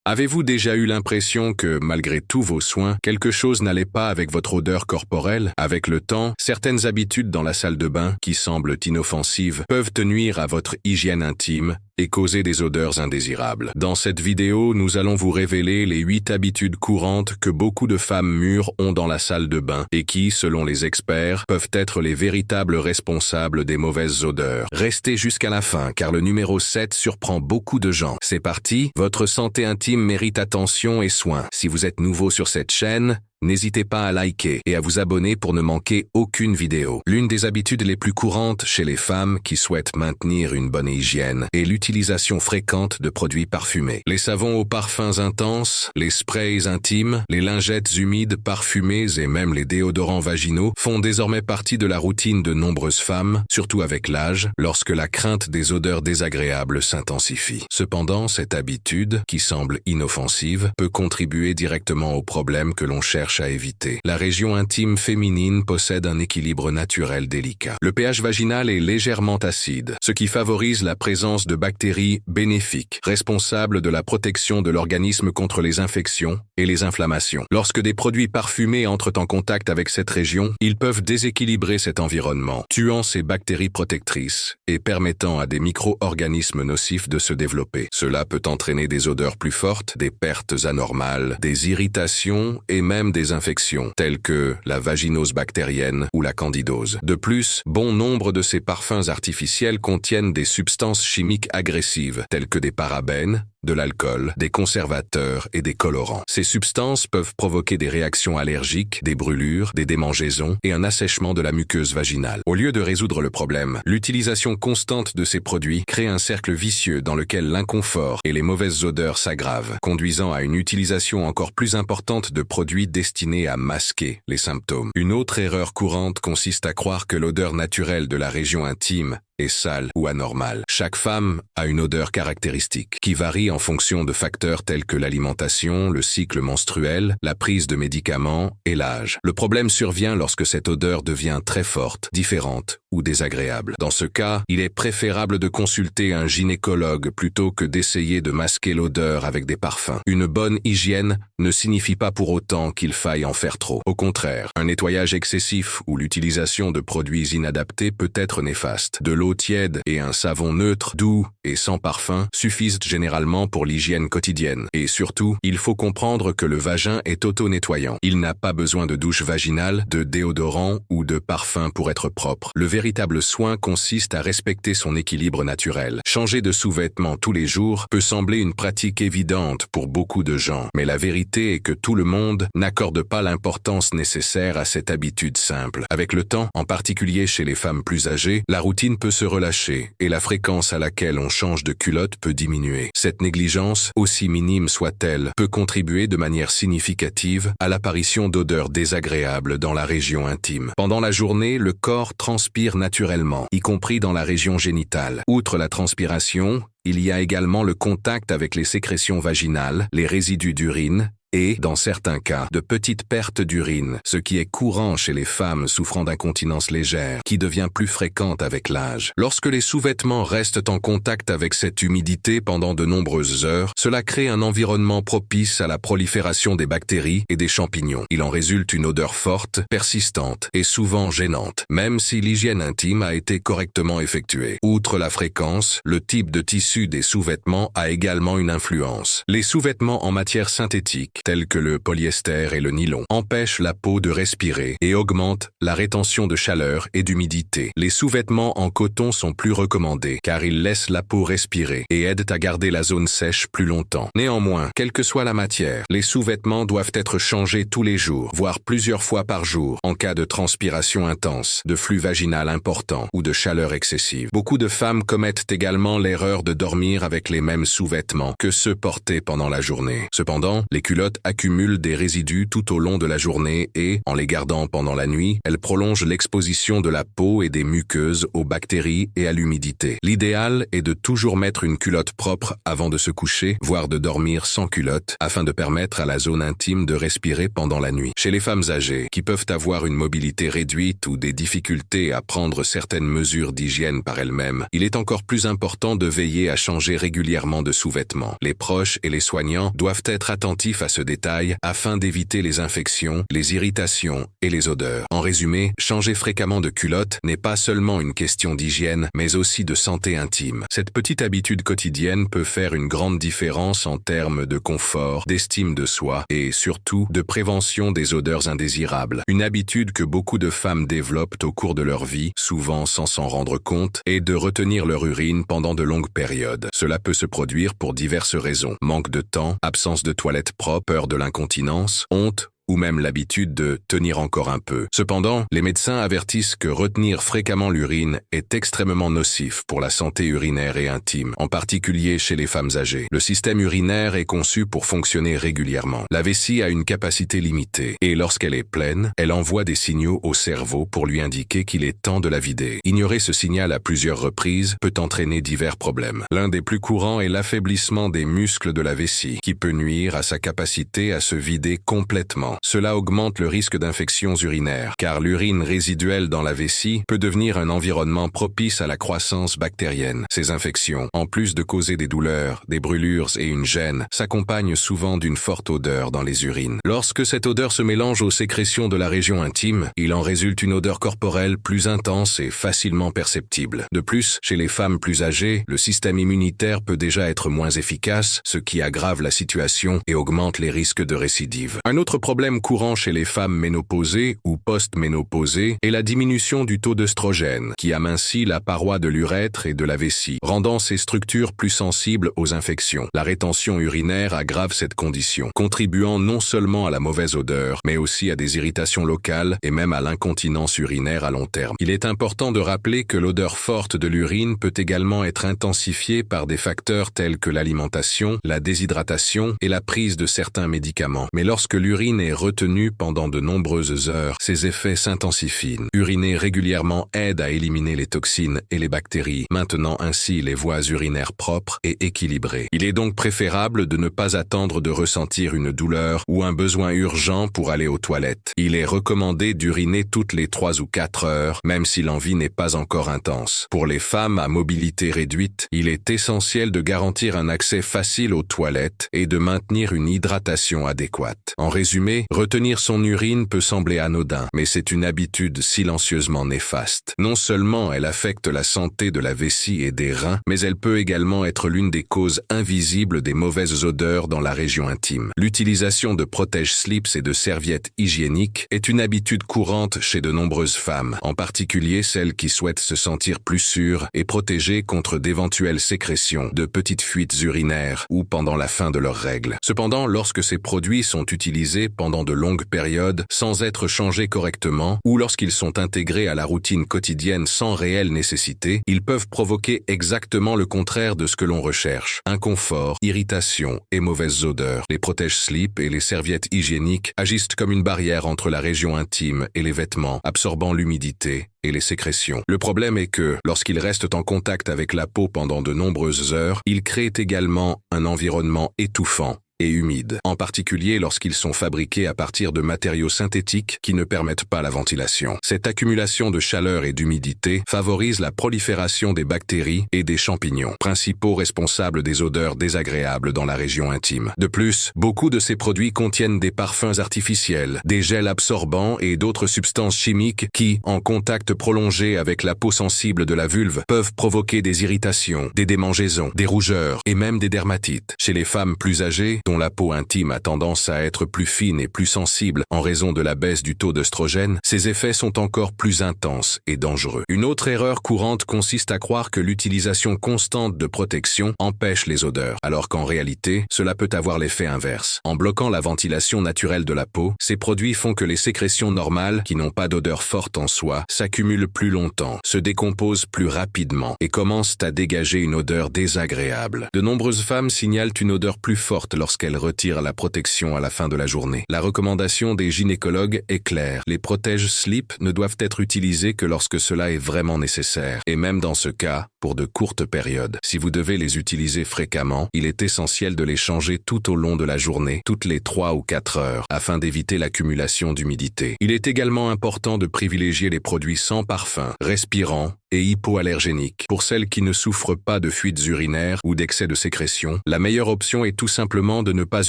Avez-vous déjà eu l'impression que, malgré tous vos soins, quelque chose n'allait pas avec votre odeur corporelle? Avec le temps, certaines habitudes dans la salle de bain, qui semblent inoffensives, peuvent nuire à votre hygiène intime et causer des odeurs indésirables. Dans cette vidéo, nous allons vous révéler les 8 habitudes courantes que beaucoup de femmes mûres ont dans la salle de bain et qui, selon les experts, peuvent être les véritables responsables des mauvaises odeurs. Restez jusqu'à la fin car le numéro 7 surprend beaucoup de gens. C'est parti, votre santé intime mérite attention et soin. Si vous êtes nouveau sur cette chaîne, n'hésitez pas à liker et à vous abonner pour ne manquer aucune vidéo. L'une des habitudes les plus courantes chez les femmes qui souhaitent maintenir une bonne hygiène est l'utilisation fréquente de produits parfumés. Les savons aux parfums intenses, les sprays intimes, les lingettes humides parfumées et même les déodorants vaginaux font désormais partie de la routine de nombreuses femmes, surtout avec l'âge, lorsque la crainte des odeurs désagréables s'intensifie. Cependant, cette habitude, qui semble inoffensive, peut contribuer directement aux problèmes que l'on cherche à éviter. La région intime féminine possède un équilibre naturel délicat. Le pH vaginal est légèrement acide, ce qui favorise la présence de bactéries bénéfiques, responsables de la protection de l'organisme contre les infections et les inflammations. Lorsque des produits parfumés entrent en contact avec cette région, ils peuvent déséquilibrer cet environnement, tuant ces bactéries protectrices et permettant à des micro-organismes nocifs de se développer. Cela peut entraîner des odeurs plus fortes, des pertes anormales, des irritations et même des infections, telles que la vaginose bactérienne ou la candidose. De plus, bon nombre de ces parfums artificiels contiennent des substances chimiques agressives, telles que des parabènes, de l'alcool, des conservateurs et des colorants. Ces substances peuvent provoquer des réactions allergiques, des brûlures, des démangeaisons et un assèchement de la muqueuse vaginale. Au lieu de résoudre le problème, l'utilisation constante de ces produits crée un cercle vicieux dans lequel l'inconfort et les mauvaises odeurs s'aggravent, conduisant à une utilisation encore plus importante de produits destinés à masquer les symptômes. Une autre erreur courante consiste à croire que l'odeur naturelle de la région intime est sale ou anormale. Chaque femme a une odeur caractéristique qui varie en fonction de facteurs tels que l'alimentation, le cycle menstruel, la prise de médicaments et l'âge. Le problème survient lorsque cette odeur devient très forte, différente ou désagréable. Dans ce cas, il est préférable de consulter un gynécologue plutôt que d'essayer de masquer l'odeur avec des parfums. Une bonne hygiène ne signifie pas pour autant qu'il faille en faire trop. Au contraire, un nettoyage excessif ou l'utilisation de produits inadaptés peut être néfaste. De l'eau tiède et un savon neutre, doux et sans parfum suffisent généralement pour l'hygiène quotidienne. Et surtout, il faut comprendre que le vagin est auto-nettoyant. Il n'a pas besoin de douche vaginale, de déodorant ou de parfum pour être propre. Le véritable soin consiste à respecter son équilibre naturel. Changer de sous-vêtements tous les jours peut sembler une pratique évidente pour beaucoup de gens, mais la vérité est que tout le monde n'accorde pas l'importance nécessaire à cette habitude simple. Avec le temps, en particulier chez les femmes plus âgées, la routine peut se relâcher et la fréquence à laquelle on change de culotte peut diminuer. Cette négligence, aussi minime soit-elle, peut contribuer de manière significative à l'apparition d'odeurs désagréables dans la région intime. Pendant la journée, le corps transpire naturellement, y compris dans la région génitale. Outre la transpiration, il y a également le contact avec les sécrétions vaginales, les résidus d'urine, et, dans certains cas, de petites pertes d'urine, ce qui est courant chez les femmes souffrant d'incontinence légère, qui devient plus fréquente avec l'âge. Lorsque les sous-vêtements restent en contact avec cette humidité pendant de nombreuses heures, cela crée un environnement propice à la prolifération des bactéries et des champignons. Il en résulte une odeur forte, persistante et souvent gênante, même si l'hygiène intime a été correctement effectuée. Outre la fréquence, le type de tissu des sous-vêtements a également une influence. Les sous-vêtements en matière synthétique, tels que le polyester et le nylon, empêchent la peau de respirer et augmentent la rétention de chaleur et d'humidité. Les sous-vêtements en coton sont plus recommandés car ils laissent la peau respirer et aident à garder la zone sèche plus longtemps. Néanmoins, quelle que soit la matière, les sous-vêtements doivent être changés tous les jours, voire plusieurs fois par jour, en cas de transpiration intense, de flux vaginal important ou de chaleur excessive. Beaucoup de femmes commettent également l'erreur de dormir avec les mêmes sous-vêtements que ceux portés pendant la journée. Cependant, les culottes culottes accumulent des résidus tout au long de la journée et, en les gardant pendant la nuit, elles prolongent l'exposition de la peau et des muqueuses aux bactéries et à l'humidité. L'idéal est de toujours mettre une culotte propre avant de se coucher, voire de dormir sans culotte, afin de permettre à la zone intime de respirer pendant la nuit. Chez les femmes âgées, qui peuvent avoir une mobilité réduite ou des difficultés à prendre certaines mesures d'hygiène par elles-mêmes, il est encore plus important de veiller à changer régulièrement de sous-vêtements. Les proches et les soignants doivent être attentifs à ce détail afin d'éviter les infections, les irritations et les odeurs. En résumé, changer fréquemment de culotte n'est pas seulement une question d'hygiène, mais aussi de santé intime. Cette petite habitude quotidienne peut faire une grande différence en termes de confort, d'estime de soi et surtout de prévention des odeurs indésirables. Une habitude que beaucoup de femmes développent au cours de leur vie, souvent sans s'en rendre compte, est de retenir leur urine pendant de longues périodes. Cela peut se produire pour diverses raisons. Manque de temps, absence de toilettes propres, peur de l'incontinence, honte, ou même l'habitude de tenir encore un peu. Cependant, les médecins avertissent que retenir fréquemment l'urine est extrêmement nocif pour la santé urinaire et intime, en particulier chez les femmes âgées. Le système urinaire est conçu pour fonctionner régulièrement. La vessie a une capacité limitée, et lorsqu'elle est pleine, elle envoie des signaux au cerveau pour lui indiquer qu'il est temps de la vider. Ignorer ce signal à plusieurs reprises peut entraîner divers problèmes. L'un des plus courants est l'affaiblissement des muscles de la vessie, qui peut nuire à sa capacité à se vider complètement. Cela augmente le risque d'infections urinaires, car l'urine résiduelle dans la vessie peut devenir un environnement propice à la croissance bactérienne. Ces infections, en plus de causer des douleurs, des brûlures et une gêne, s'accompagnent souvent d'une forte odeur dans les urines. Lorsque cette odeur se mélange aux sécrétions de la région intime, il en résulte une odeur corporelle plus intense et facilement perceptible. De plus, chez les femmes plus âgées, le système immunitaire peut déjà être moins efficace, ce qui aggrave la situation et augmente les risques de récidive. Un autre problème courant chez les femmes ménopausées ou post-ménopausées est la diminution du taux d'œstrogène, qui amincit la paroi de l'urètre et de la vessie, rendant ces structures plus sensibles aux infections. La rétention urinaire aggrave cette condition, contribuant non seulement à la mauvaise odeur, mais aussi à des irritations locales et même à l'incontinence urinaire à long terme. Il est important de rappeler que l'odeur forte de l'urine peut également être intensifiée par des facteurs tels que l'alimentation, la déshydratation et la prise de certains médicaments. Mais lorsque l'urine est retenue pendant de nombreuses heures, ses effets s'intensifient. Uriner régulièrement aide à éliminer les toxines et les bactéries, maintenant ainsi les voies urinaires propres et équilibrées. Il est donc préférable de ne pas attendre de ressentir une douleur ou un besoin urgent pour aller aux toilettes. Il est recommandé d'uriner toutes les 3 ou 4 heures, même si l'envie n'est pas encore intense. Pour les femmes à mobilité réduite, il est essentiel de garantir un accès facile aux toilettes et de maintenir une hydratation adéquate. En résumé, retenir son urine peut sembler anodin, mais c'est une habitude silencieusement néfaste. Non seulement elle affecte la santé de la vessie et des reins, mais elle peut également être l'une des causes invisibles des mauvaises odeurs dans la région intime. L'utilisation de protège-slips et de serviettes hygiéniques est une habitude courante chez de nombreuses femmes, en particulier celles qui souhaitent se sentir plus sûres et protégées contre d'éventuelles sécrétions, de petites fuites urinaires ou pendant la fin de leurs règles. Cependant, lorsque ces produits sont utilisés pendant de longues périodes sans être changés correctement ou lorsqu'ils sont intégrés à la routine quotidienne sans réelle nécessité, ils peuvent provoquer exactement le contraire de ce que l'on recherche: inconfort, irritation et mauvaises odeurs. Les protège-slips et les serviettes hygiéniques agissent comme une barrière entre la région intime et les vêtements, absorbant l'humidité et les sécrétions. Le problème est que, lorsqu'ils restent en contact avec la peau pendant de nombreuses heures, ils créent également un environnement étouffant et humides, en particulier lorsqu'ils sont fabriqués à partir de matériaux synthétiques qui ne permettent pas la ventilation. Cette accumulation de chaleur et d'humidité favorise la prolifération des bactéries et des champignons, principaux responsables des odeurs désagréables dans la région intime. De plus, beaucoup de ces produits contiennent des parfums artificiels, des gels absorbants et d'autres substances chimiques qui, en contact prolongé avec la peau sensible de la vulve, peuvent provoquer des irritations, des démangeaisons, des rougeurs et même des dermatites. Chez les femmes plus âgées, dont la peau intime a tendance à être plus fine et plus sensible en raison de la baisse du taux d'œstrogène, ces effets sont encore plus intenses et dangereux. Une autre erreur courante consiste à croire que l'utilisation constante de protection empêche les odeurs, alors qu'en réalité, cela peut avoir l'effet inverse. En bloquant la ventilation naturelle de la peau, ces produits font que les sécrétions normales, qui n'ont pas d'odeur forte en soi, s'accumulent plus longtemps, se décomposent plus rapidement et commencent à dégager une odeur désagréable. De nombreuses femmes signalent une odeur plus forte lorsqu'elles lorsqu'elle retire la protection à la fin de la journée. La recommandation des gynécologues est claire. Les protèges slip ne doivent être utilisés que lorsque cela est vraiment nécessaire, et même dans ce cas, pour de courtes périodes. Si vous devez les utiliser fréquemment, il est essentiel de les changer tout au long de la journée, toutes les 3 ou 4 heures, afin d'éviter l'accumulation d'humidité. Il est également important de privilégier les produits sans parfum, respirants et hypoallergéniques. Pour celles qui ne souffrent pas de fuites urinaires ou d'excès de sécrétion, la meilleure option est tout simplement de ne pas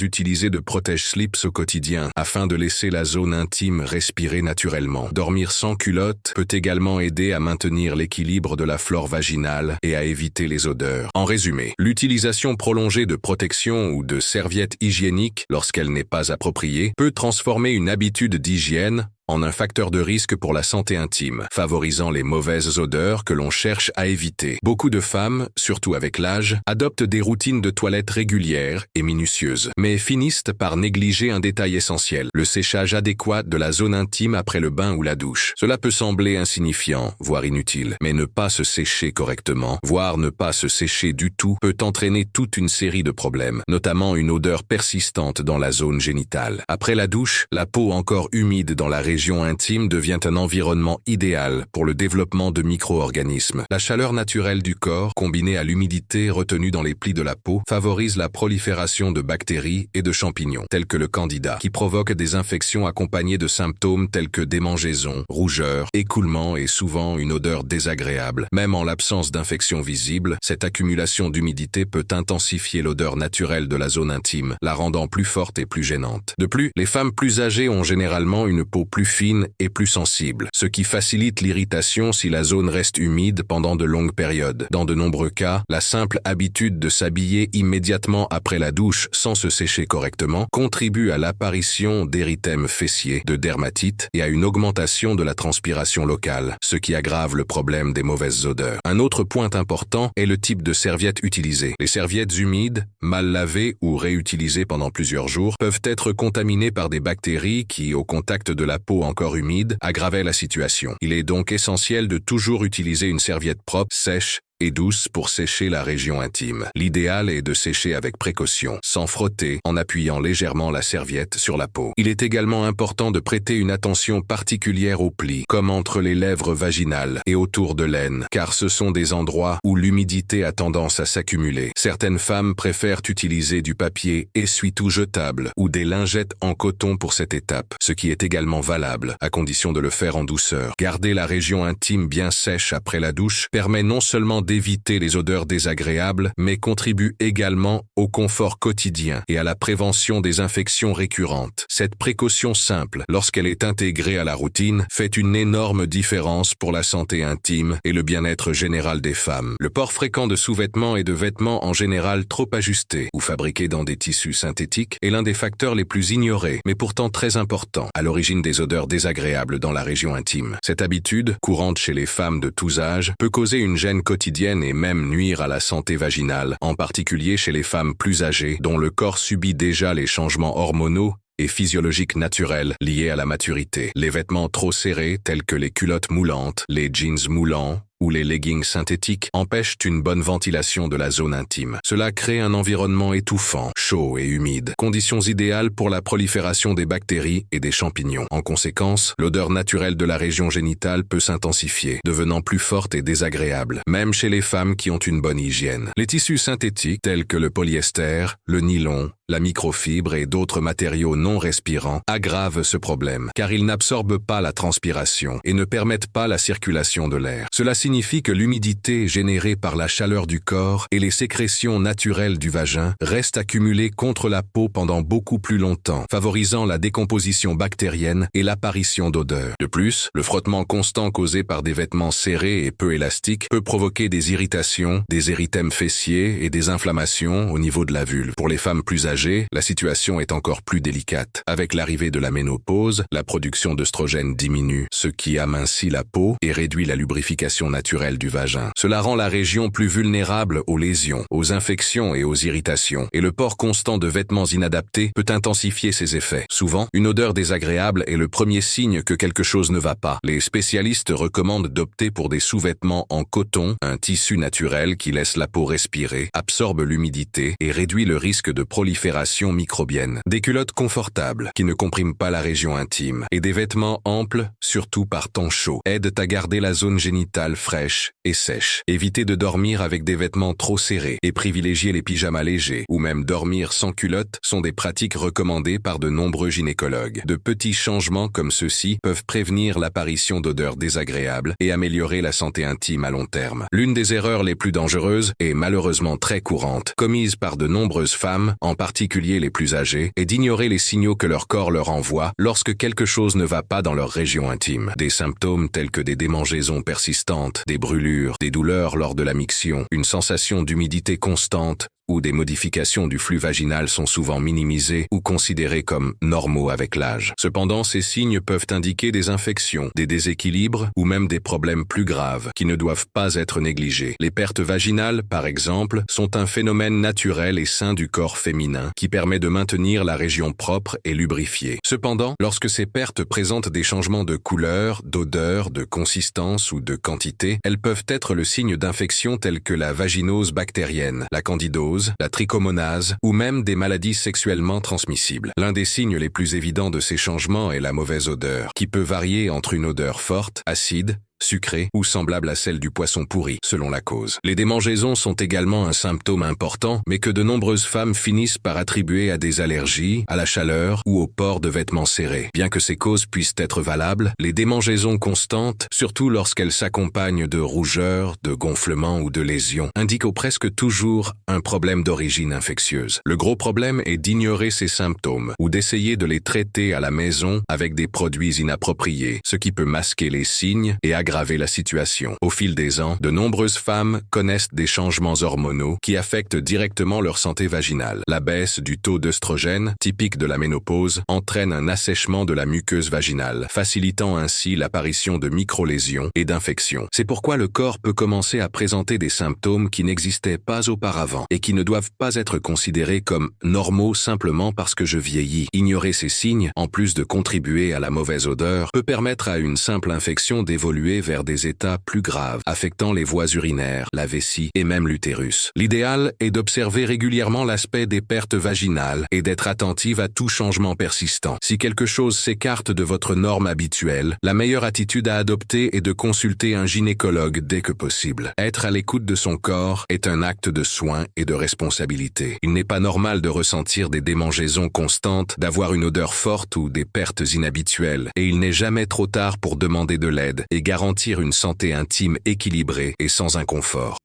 utiliser de protège-slips au quotidien, afin de laisser la zone intime respirer naturellement. Dormir sans culotte peut également aider à maintenir l'équilibre de la flore vaginale et à éviter les odeurs. En résumé, l'utilisation prolongée de protection ou de serviettes hygiéniques, lorsqu'elle n'est pas appropriée, peut transformer une habitude d'hygiène en un facteur de risque pour la santé intime, favorisant les mauvaises odeurs que l'on cherche à éviter. Beaucoup de femmes, surtout avec l'âge, adoptent des routines de toilette régulières et minutieuses, mais finissent par négliger un détail essentiel, le séchage adéquat de la zone intime après le bain ou la douche. Cela peut sembler insignifiant, voire inutile, mais ne pas se sécher correctement, voire ne pas se sécher du tout, peut entraîner toute une série de problèmes, notamment une odeur persistante dans la zone génitale. Après la douche, la peau encore humide dans la région intime devient un environnement idéal pour le développement de micro-organismes. La chaleur naturelle du corps, combinée à l'humidité retenue dans les plis de la peau, favorise la prolifération de bactéries et de champignons, tels que le candida, qui provoque des infections accompagnées de symptômes tels que démangeaisons, rougeurs, écoulements et souvent une odeur désagréable. Même en l'absence d'infection visible, cette accumulation d'humidité peut intensifier l'odeur naturelle de la zone intime, la rendant plus forte et plus gênante. De plus, les femmes plus âgées ont généralement une peau plus fine et plus sensible, ce qui facilite l'irritation si la zone reste humide pendant de longues périodes. Dans de nombreux cas, la simple habitude de s'habiller immédiatement après la douche sans se sécher correctement contribue à l'apparition d'érythèmes fessiers, de dermatites et à une augmentation de la transpiration locale, ce qui aggrave le problème des mauvaises odeurs. Un autre point important est le type de serviette utilisée. Les serviettes humides, mal lavées ou réutilisées pendant plusieurs jours peuvent être contaminées par des bactéries qui, au contact de la peau encore humide, aggravaient la situation. Il est donc essentiel de toujours utiliser une serviette propre, sèche et douce pour sécher la région intime. L'idéal est de sécher avec précaution, sans frotter, en appuyant légèrement la serviette sur la peau. Il est également important de prêter une attention particulière aux plis, comme entre les lèvres vaginales et autour de l'aine, car ce sont des endroits où l'humidité a tendance à s'accumuler. Certaines femmes préfèrent utiliser du papier essuie-tout jetable ou des lingettes en coton pour cette étape, ce qui est également valable, à condition de le faire en douceur. Garder la région intime bien sèche après la douche permet non seulement d'éviter les odeurs désagréables, mais contribue également au confort quotidien et à la prévention des infections récurrentes. Cette précaution simple, lorsqu'elle est intégrée à la routine, fait une énorme différence pour la santé intime et le bien-être général des femmes. Le port fréquent de sous-vêtements et de vêtements en général trop ajustés ou fabriqués dans des tissus synthétiques est l'un des facteurs les plus ignorés, mais pourtant très importants, à l'origine des odeurs désagréables dans la région intime. Cette habitude, courante chez les femmes de tous âges, peut causer une gêne quotidienne et même nuire à la santé vaginale, en particulier chez les femmes plus âgées, dont le corps subit déjà les changements hormonaux et physiologiques naturels liés à la maturité. Les vêtements trop serrés, tels que les culottes moulantes, les jeans moulants, ou les leggings synthétiques empêchent une bonne ventilation de la zone intime. Cela crée un environnement étouffant, chaud et humide, conditions idéales pour la prolifération des bactéries et des champignons. En conséquence, l'odeur naturelle de la région génitale peut s'intensifier, devenant plus forte et désagréable, même chez les femmes qui ont une bonne hygiène. Les tissus synthétiques tels que le polyester, le nylon, la microfibre et d'autres matériaux non respirants aggravent ce problème, car ils n'absorbent pas la transpiration et ne permettent pas la circulation de l'air. Cela signifie que l'humidité générée par la chaleur du corps et les sécrétions naturelles du vagin restent accumulées contre la peau pendant beaucoup plus longtemps, favorisant la décomposition bactérienne et l'apparition d'odeurs. De plus, le frottement constant causé par des vêtements serrés et peu élastiques peut provoquer des irritations, des érythèmes fessiers et des inflammations au niveau de la vulve. Pour les femmes plus âgées, la situation est encore plus délicate. Avec l'arrivée de la ménopause, la production d'œstrogènes diminue, ce qui amincit la peau et réduit la lubrification naturelle du vagin. Cela rend la région plus vulnérable aux lésions, aux infections et aux irritations, et le port constant de vêtements inadaptés peut intensifier ces effets. Souvent, une odeur désagréable est le premier signe que quelque chose ne va pas. Les spécialistes recommandent d'opter pour des sous-vêtements en coton, un tissu naturel qui laisse la peau respirer, absorbe l'humidité et réduit le risque de prolifération prolifération microbienne. Des culottes confortables, qui ne compriment pas la région intime, et des vêtements amples, surtout par temps chaud, aident à garder la zone génitale fraîche et sèche. Évitez de dormir avec des vêtements trop serrés et privilégiez les pyjamas légers, ou même dormir sans culotte sont des pratiques recommandées par de nombreux gynécologues. De petits changements comme ceux-ci peuvent prévenir l'apparition d'odeurs désagréables et améliorer la santé intime à long terme. L'une des erreurs les plus dangereuses, et malheureusement très courante, commise par de nombreuses femmes, en particulier les plus âgées, est d'ignorer les signaux que leur corps leur envoie lorsque quelque chose ne va pas dans leur région intime. Des symptômes tels que des démangeaisons persistantes, des brûlures, des douleurs lors de la miction, une sensation d'humidité constante, ou des modifications du flux vaginal sont souvent minimisées ou considérées comme normaux avec l'âge. Cependant, ces signes peuvent indiquer des infections, des déséquilibres ou même des problèmes plus graves qui ne doivent pas être négligés. Les pertes vaginales, par exemple, sont un phénomène naturel et sain du corps féminin qui permet de maintenir la région propre et lubrifiée. Cependant, lorsque ces pertes présentent des changements de couleur, d'odeur, de consistance ou de quantité, elles peuvent être le signe d'infections telles que la vaginose bactérienne, la candidose, la trichomonase ou même des maladies sexuellement transmissibles. L'un des signes les plus évidents de ces changements est la mauvaise odeur, qui peut varier entre une odeur forte, acide, sucrée ou semblable à celle du poisson pourri, selon la cause. Les démangeaisons sont également un symptôme important, mais que de nombreuses femmes finissent par attribuer à des allergies, à la chaleur ou au port de vêtements serrés. Bien que ces causes puissent être valables, les démangeaisons constantes, surtout lorsqu'elles s'accompagnent de rougeurs, de gonflements ou de lésions, indiquent presque toujours un problème d'origine infectieuse. Le gros problème est d'ignorer ces symptômes ou d'essayer de les traiter à la maison avec des produits inappropriés, ce qui peut masquer les signes et aggraver la situation. Au fil des ans, de nombreuses femmes connaissent des changements hormonaux qui affectent directement leur santé vaginale. La baisse du taux d'œstrogène, typique de la ménopause, entraîne un assèchement de la muqueuse vaginale, facilitant ainsi l'apparition de microlésions et d'infections. C'est pourquoi le corps peut commencer à présenter des symptômes qui n'existaient pas auparavant et qui ne doivent pas être considérés comme normaux simplement parce que je vieillis. Ignorer ces signes, en plus de contribuer à la mauvaise odeur, peut permettre à une simple infection d'évoluer vers des états plus graves, affectant les voies urinaires, la vessie et même l'utérus. L'idéal est d'observer régulièrement l'aspect des pertes vaginales et d'être attentive à tout changement persistant. Si quelque chose s'écarte de votre norme habituelle, la meilleure attitude à adopter est de consulter un gynécologue dès que possible. Être à l'écoute de son corps est un acte de soin et de responsabilité. Il n'est pas normal de ressentir des démangeaisons constantes, d'avoir une odeur forte ou des pertes inhabituelles, et il n'est jamais trop tard pour demander de l'aide et garantir une santé intime équilibrée et sans inconfort.